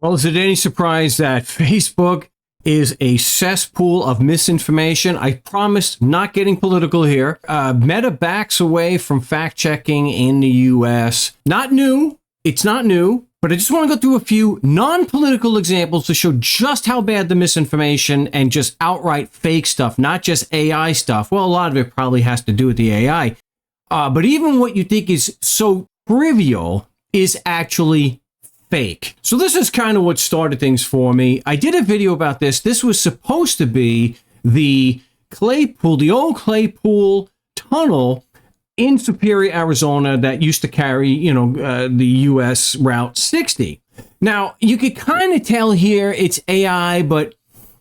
Well, is it any surprise that Facebook is a cesspool of misinformation? I promise not getting political here. Meta backs away from fact checking in the US. Not new. It's not new. But I just want to go through a few non-political examples to show just how bad the misinformation and just outright fake stuff, not just AI stuff. Well, a lot of it probably has to do with the AI. But even what you think is so trivial is actually fake. So this is kind of what started things for me. I did a video about this. This was supposed to be the Claypool, the old Claypool tunnel in Superior, Arizona, that used to carry, the U.S. Route 60. Now, you could kind of tell here it's AI, but,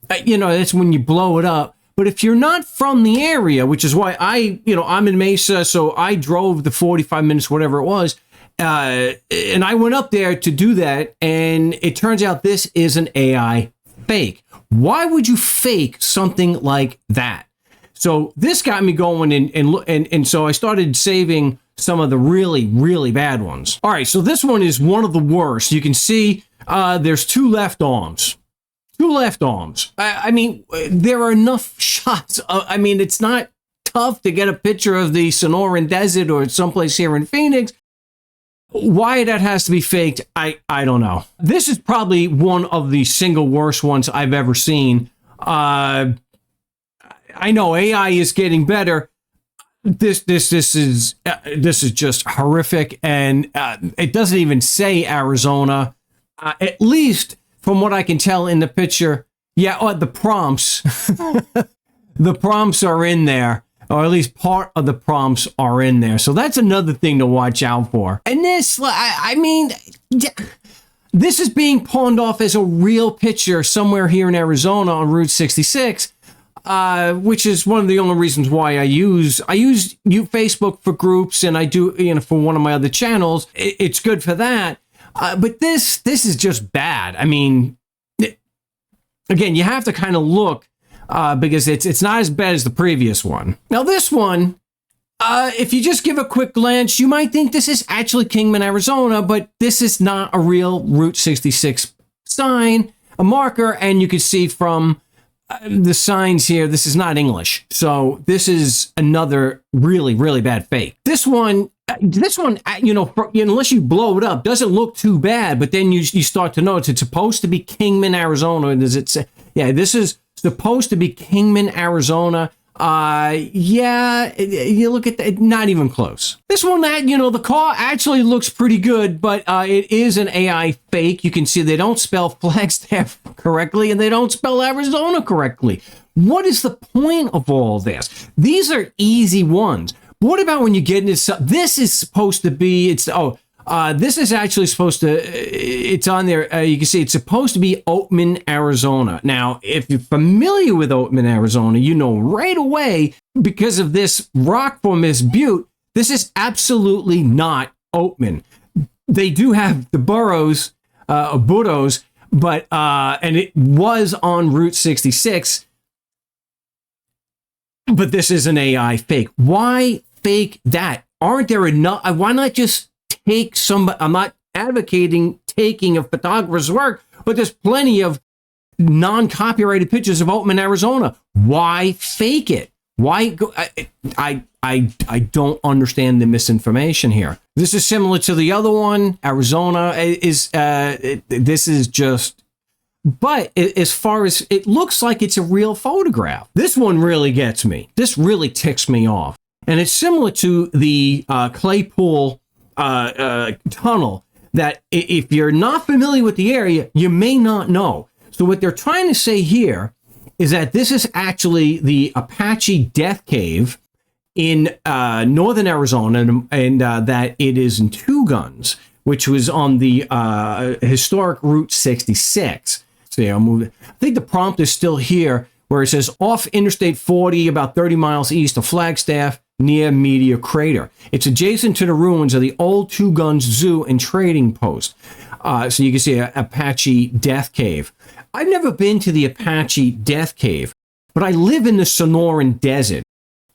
that's when you blow it up. But if you're not from the area, which is why I'm in Mesa, so I drove the 45 minutes, whatever it was, and I went up there to do that, and it turns out this is an AI fake. Why would you fake something like that? So this got me going, and so I started saving some of the really, really bad ones. All right, so this one is one of the worst. You can see there's two left arms. Two left arms. I mean, there are enough shots. It's not tough to get a picture of the Sonoran Desert or someplace here in Phoenix. Why that has to be faked, I don't know. This is probably one of the single worst ones I've ever seen. I know AI is getting better. This is just horrific, and it doesn't even say Arizona. At least from what I can tell in the picture, the prompts, the prompts are in there, or at least part of the prompts are in there. So that's another thing to watch out for. And this, this is being pawned off as a real picture somewhere here in Arizona on Route 66. Which is one of the only reasons why I use Facebook for groups, and I do, for one of my other channels. It's good for that. But this is just bad. I mean, again, you have to kind of look, because it's not as bad as the previous one. Now, this one, if you just give a quick glance, you might think this is actually Kingman, Arizona, but this is not a real Route 66 sign, a marker, and you can see from the signs here, this is not English. So this is another really, really bad fake. This one, unless you blow it up, doesn't look too bad, but then you start to notice it's supposed to be Kingman, Arizona. Does it say? Yeah, this is supposed to be Kingman, Arizona. You look at that, not even close. This one, the car actually looks pretty good, but it is an AI fake. You can see they don't spell Flagstaff correctly, and they don't spell Arizona correctly. What is the point of all this? These are easy ones. But what about when you get into this is supposed to be, this is actually supposed to, it's on there, you can see it's supposed to be Oatman, Arizona. Now, if you're familiar with Oatman, Arizona, you know right away, because of this rock from this butte, this is absolutely not Oatman. They do have the burros, but, and it was on Route 66, but this is an AI fake. Why fake that? Aren't there enough? Why not just take somebody? I'm not advocating taking a photographer's work, but there's plenty of non-copyrighted pictures of Oatman, Arizona. Why fake it? Why go? I don't understand the misinformation here. This is similar to the other one. Arizona is this is just. But as far as it looks like it's a real photograph, this one really gets me. This really ticks me off, and it's similar to the Claypool tunnel. That if you're not familiar with the area, you may not know. So what they're trying to say here is that this is actually the Apache Death Cave in northern Arizona, and that it is in Two Guns, which was on the historic Route 66. So I'll move it. I think the prompt is still here, where it says off Interstate 40, about 30 miles east of Flagstaff, near Meteor Crater. It's adjacent to the ruins of the old Two Guns Zoo and Trading Post. So you can see Apache Death Cave. I've never been to the Apache Death Cave, but I live in the Sonoran Desert.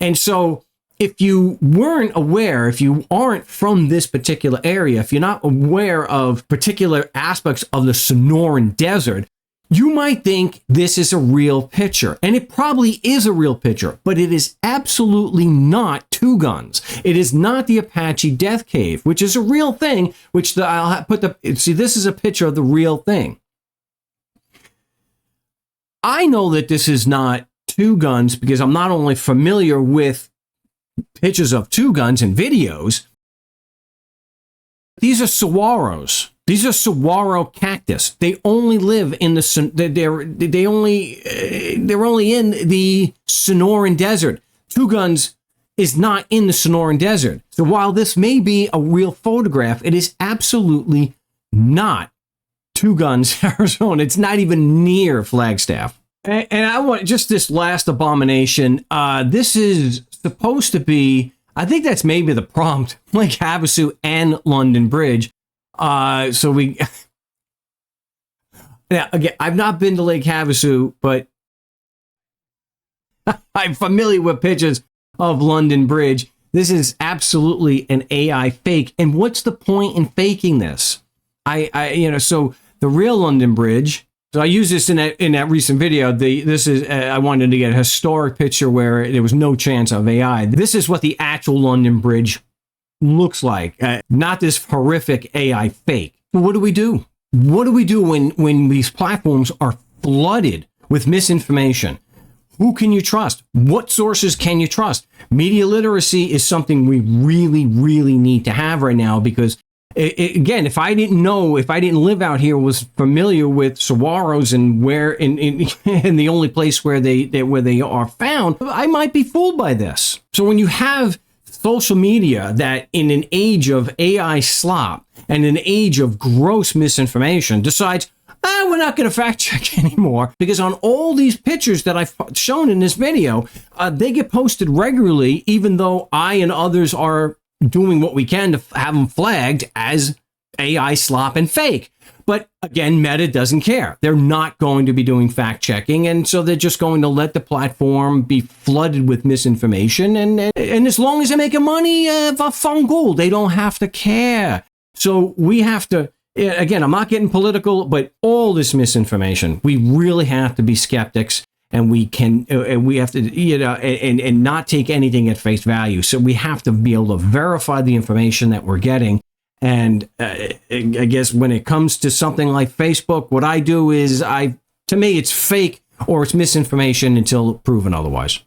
And so if you weren't aware, if you aren't from this particular area, if you're not aware of particular aspects of the Sonoran Desert, you might think this is a real picture, and it probably is a real picture, but it is absolutely not Two Guns. It is not the Apache Death Cave, which is a real thing, which I'll put see, this is a picture of the real thing. I know that this is not Two Guns because I'm not only familiar with pictures of Two Guns and videos, these are saguaros. These are saguaro cactus. They only live in the they're only in the Sonoran Desert. Two Guns is not in the Sonoran Desert. So while this may be a real photograph, it is absolutely not Two Guns, Arizona. It's not even near Flagstaff. And I want just this last abomination. This is supposed to be, I think that's maybe the prompt, Lake Havasu and London Bridge. So we, now again, I've not been to Lake Havasu, but I'm familiar with pictures of London Bridge. This is absolutely an AI fake. And what's the point in faking this? So the real London Bridge. So I used this in that recent video. I wanted to get a historic picture where there was no chance of AI. This is what the actual London Bridge looks like, not this horrific AI fake. But what do we do? What do we do when these platforms are flooded with misinformation? Who can you trust? What sources can you trust? Media literacy is something we really, really need to have right now because again, if I didn't live out here, was familiar with saguaros and where in the only place where they are found, I might be fooled by this. So when you have social media that in an age of AI slop and an age of gross misinformation decides, we're not going to fact check anymore, because on all these pictures that I've shown in this video, they get posted regularly, even though I and others are doing what we can to have them flagged as AI slop and fake. But again, Meta doesn't care. They're not going to be doing fact checking. And so they're just going to let the platform be flooded with misinformation. And as long as they're making money, fungal, they don't have to care. So we have to, again, I'm not getting political, but all this misinformation, we really have to be skeptics. And we have to, and not take anything at face value. So we have to be able to verify the information that we're getting. And I guess when it comes to something like Facebook, what I do is to me, it's fake or it's misinformation until proven otherwise.